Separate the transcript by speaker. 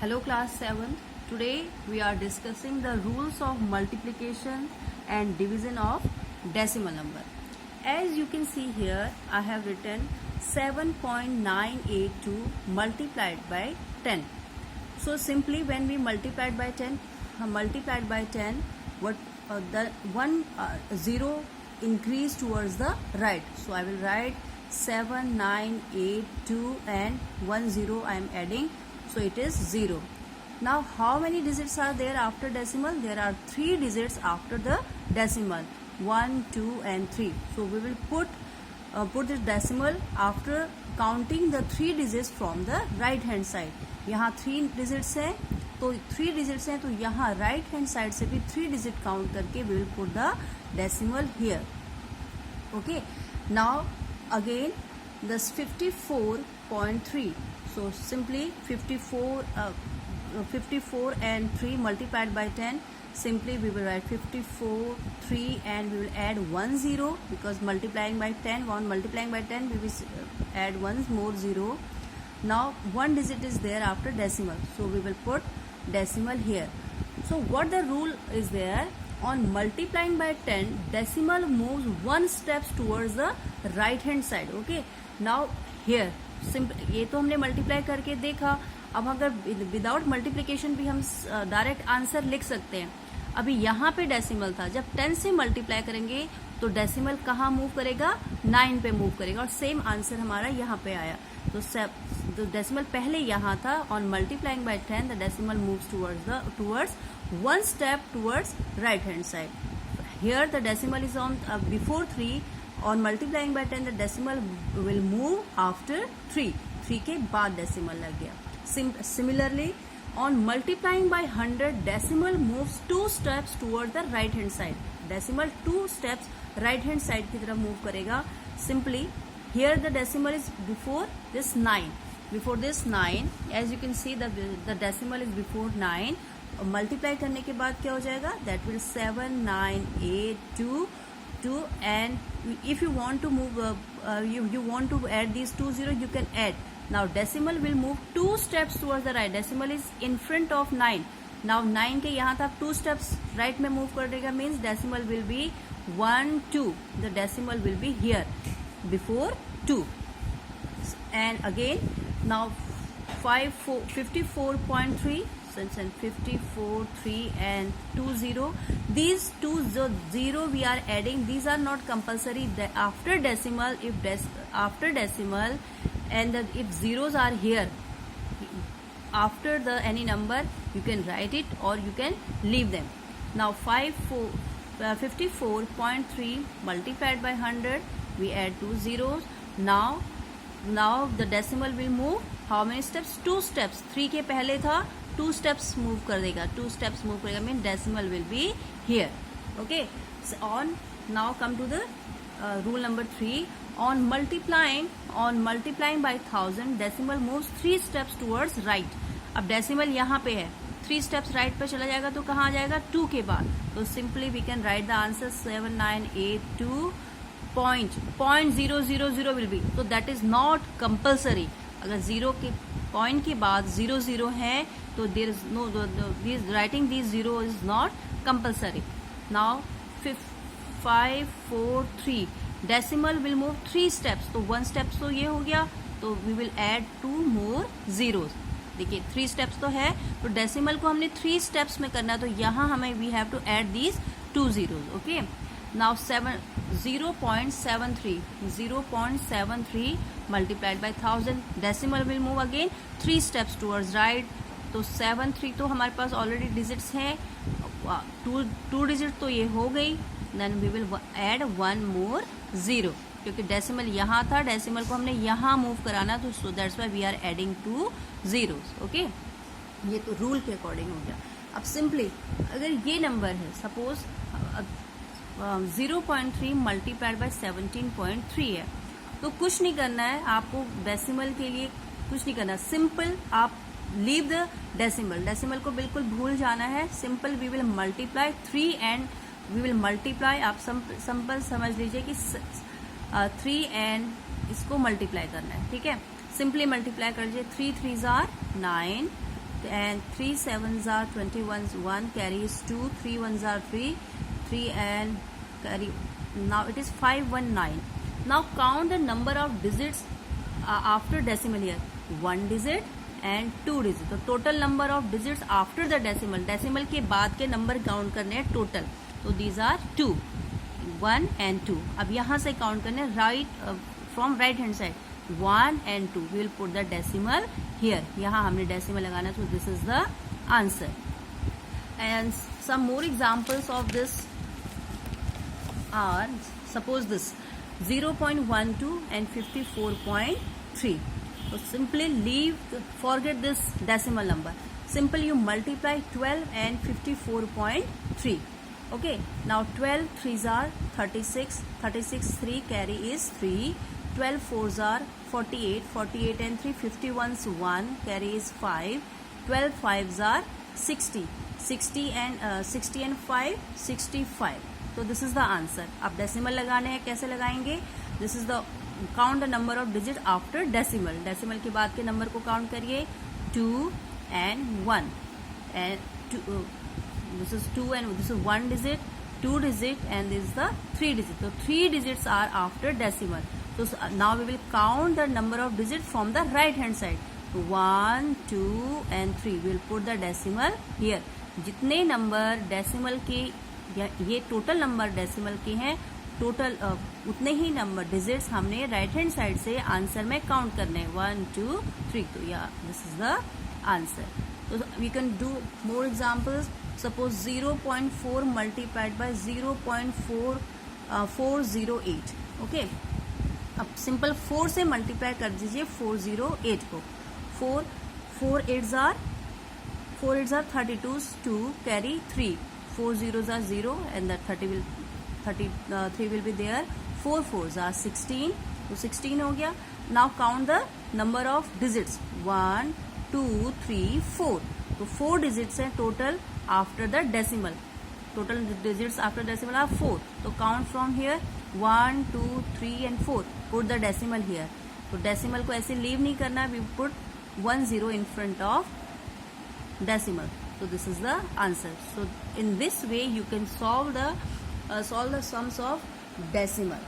Speaker 1: Hello class 7th. Today we are discussing the rules of multiplication and division of decimal number. As you can see here, I have written 7.982 multiplied by 10. So simply when we multiplied by 10, what the one zero increase towards the right. So I will write 7982 and 10 I am adding. So it is 0. Now how many digits are there after decimal? There are 3 digits after the decimal, 1, 2 and 3. So we will put the decimal after counting the 3 digits from the right hand side. यहाँ 3 digits है तो 3 digits हैं तो यहाँ right hand side से भी 3 digit count करके we will put the decimal here. Okay. Now again this 54.3. So simply 54 and 3 multiplied by 10. Simply we will write 54, 3 and we will add 10 because multiplying by 10 we will add one more 0. Now one digit is there after decimal. So we will put decimal here. So what the rule is there? On multiplying by 10, decimal moves 1 steps towards the right hand side. Okay. Now here ये तो हमने multiply करके देखा. अब अगर without multiplication भी हम direct answer लिख सकते हैं. अभी यहाँ पे डेसिमल था, जब 10 से मल्टीप्लाई करेंगे तो डेसिमल कहाँ मूव करेगा? 9 पे मूव करेगा और सेम आंसर हमारा यहाँ पे आया. तो डेसिमल पहले यहाँ था. On multiplying by 10 the decimal moves towards 1 step towards right hand side. Here the decimal is on before 3. On multiplying by 10 the decimal will move after 3 के बाद decimal लग गया. Similarly on multiplying by 100 decimal moves 2 steps towards the right hand side. Decimal 2 steps right hand side की तरफ move करेगा. Simply here the decimal is before this 9. Before this 9 as you can see the decimal is before 9. Multiply करने के बाद क्या हो जाएगा? That will 7982 and if you want to move you want to add these 2 zeros you can add. Now decimal will move 2 steps towards the right. Decimal is in front of 9. Now 9 के यहाँ तक 2 steps right में move कर देगा means decimal will be 1 2. The decimal will be here before 2. And again now 54.3 since 54 3 and 2 these 2 0 we are adding. These are not compulsory. After decimal after decimal and if zeros are here after the any number you can write it or you can leave them. Now 54.3 multiplied by 100 we add 2 zeros. Now the decimal will move how many steps? 2 steps. 3 के पहले था 2 steps move कर देगा. 2 steps move करेगा mean decimal will be here. Okay. So now come to the rule number 3. On multiplying by 1000 decimal moves 3 steps towards right. अब decimal यहाँ पे है 3 steps right पे चला जाएगा तो कहाँ आ जाएगा? 2 के बाद. तो simply we can write the answer 7982.000 will be. So that is not compulsory. अगर 0 के पॉइंट के बाद 00 है तो there is no writing this 0 is not compulsory. Now 543 decimal will move 3 steps. तो 1 स्टेप्स तो ये हो गया तो we will add 2 more zeros. देखिए 3 स्टेप्स तो है तो डेसिमल को हमने 3 स्टेप्स में करना है तो यहाँ हमें we have to add these 2 zeros. Okay. Now 0.73 multiplied by 1000 decimal will move again 3 steps towards right. तो 73 तो हमारे पास ऑलरेडी डिजिट्स हैं. 2 डिजिट तो ये हो गई. देन वी विल ऐड 1 मोर 0 क्योंकि डेसिमल यहाँ था. डेसिमल को हमने यहाँ मूव कराना तो so that's why we are adding 2 zeros. Okay. ये तो रूल के अकॉर्डिंग हो गया. अब सिंपली अगर ये नंबर है सपोज 0.3 मल्टीप्लाइड बाय 17.3 है तो कुछ नहीं करना है आपको. डेसिमल के लिए कुछ नहीं करना. सिंपल आप लीव द डेसिमल को बिल्कुल भूल जाना है. Simple we will multiply 3 and we will multiply. आप सिंपल समझ लीजिए कि 3 एंड इसको मल्टीप्लाई करना है. ठीक है. सिंपली मल्टीप्लाई कर लीजिए. 3 3s are 9 and 3 7s are 21, 1 carries 2, 3 1s are 3, 3 and carry, now it is 519. Now count the number of digits after decimal here, 1 digit and 2 digit. तो total number of digits after the decimal के बाद के number count करने हैं total. तो these are 2, 1 and 2. अब यहाँ से count करने right from right hand side, 1 and 2. We will put the decimal here. यहाँ हमने decimal लगाना, so this is the answer. And some more examples of this are, suppose this 0.12 and 54.3. So simply forget this decimal number. Simply you multiply 12 and 54.3. Okay, now 12 3s are 36, 36 3 carry is 3, 12 4s are 48, 48 and 3 51's 1 carry is 5, 12 5s are 60, 60 and 5 65. तो this is the answer. अब decimal लगाने हैं, कैसे लगाएंगे? This is the count the number of digit after decimal. Decimal के बाद के number को काउंट करिए, 2 and 1 and this is 2 and this is 1 digit, 2 digit and this is the 3 digit. So 3 digits are after decimal. So now we will count the number of digits from the right hand side. 1 2 and 3. We will put the decimal here. जितने number decimal के, ये total number decimal के हैं, total उतने ही number digits हमने right hand side से answer में काउंट करने हैं, 1 2 3. तो या दिस इज द आंसर. तो we can do more examples. Suppose 0.4 multiplied by 0.408. Okay, अब सिंपल 4 से मल्टीप्लाई कर दीजिए 408 को. 4 8s are 32, 2 carry 3, 4 zeros are 0 and that 33 will be there. 4 4s are 16, तो 16 हो गया. Now count the number of digits, 1 2 3 4. तो 4 digits हैं total after the decimal. Total digits after decimal are 4. तो count from here 1 2 3 and 4. Put the decimal here. तो decimal को ऐसे leave नहीं करना, we put 1 0 in front of decimal. So this is the answer. So in this way you can solve the sums of decimal.